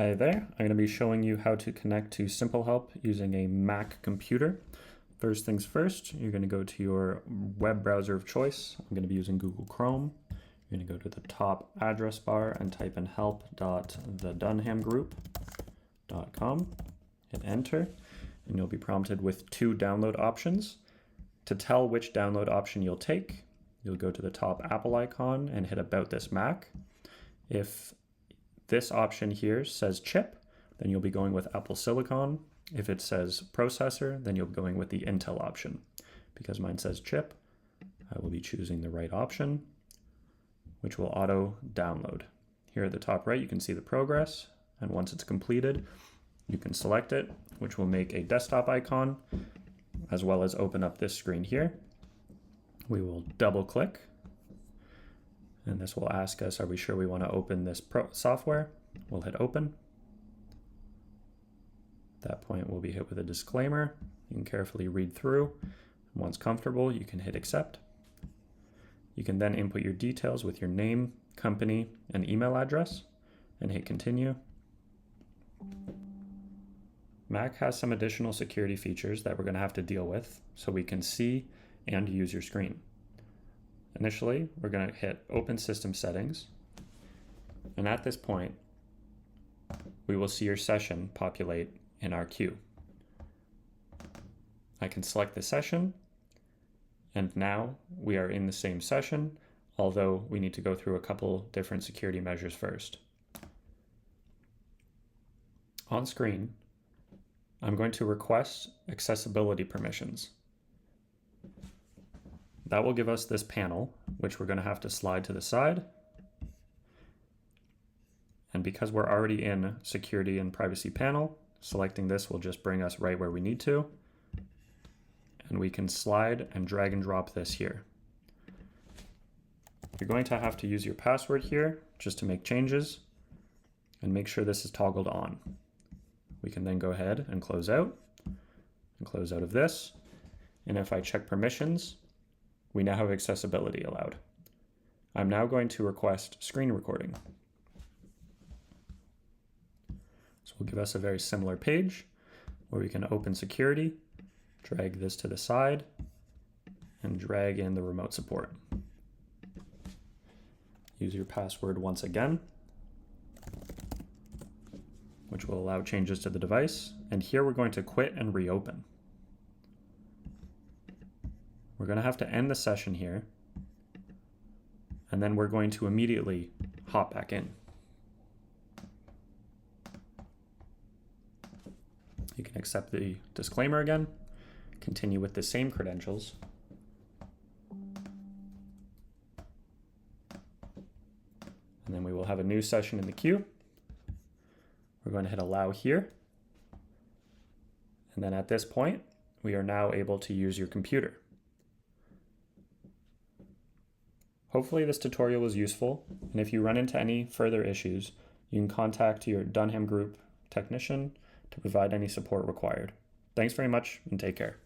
Hi there, I'm going to be showing you how to connect to SimpleHelp using a Mac computer. First things first, you're going to go to your web browser of choice. I'm going to be using Google Chrome. You're going to go to the top address bar and type in help.thedunhamgroup.com. Hit enter, and you'll be prompted with two download options. To tell which download option you'll take, you'll go to the top Apple icon and hit About This Mac. If this option here says chip, then you'll be going with Apple Silicon. If it says processor, then you'll be going with the Intel option. Because mine says chip, I will be choosing the right option, which will auto download. Here at the top right, you can see the progress, and once it's completed, you can select it, which will make a desktop icon, as well as open up this screen here. We will double click, and this will ask us, are we sure we want to open this software? We'll hit open. At that point, we'll be hit with a disclaimer. You can carefully read through. Once comfortable, you can hit accept. You can then input your details with your name, company, and email address, and hit continue. Mac has some additional security features that we're going to have to deal with so we can see and use your screen. Initially, we're going to hit Open System Settings, and at this point, we will see your session populate in our queue. I can select the session, and now we are in the same session, although we need to go through a couple different security measures first. On screen, I'm going to request accessibility permissions. That will give us this panel, which we're going to have to slide to the side. And because we're already in Security and Privacy panel, selecting this will just bring us right where we need to. And we can slide and drag and drop this here. You're going to have to use your password here just to make changes and make sure this is toggled on. We can then go ahead and close out of this. And if I check permissions, we now have accessibility allowed. I'm now going to request screen recording. This will give us a very similar page where we can open security, drag this to the side, and drag in the remote support. Use your password once again, which will allow changes to the device. And here we're going to quit and reopen. We're going to have to end the session here, and then we're going to immediately hop back in. You can accept the disclaimer again, continue with the same credentials, and then we will have a new session in the queue. We're going to hit allow here, and then at this point, we are now able to use your computer. Hopefully this tutorial was useful, and if you run into any further issues, you can contact your Dunham Group technician to provide any support required. Thanks very much, and take care.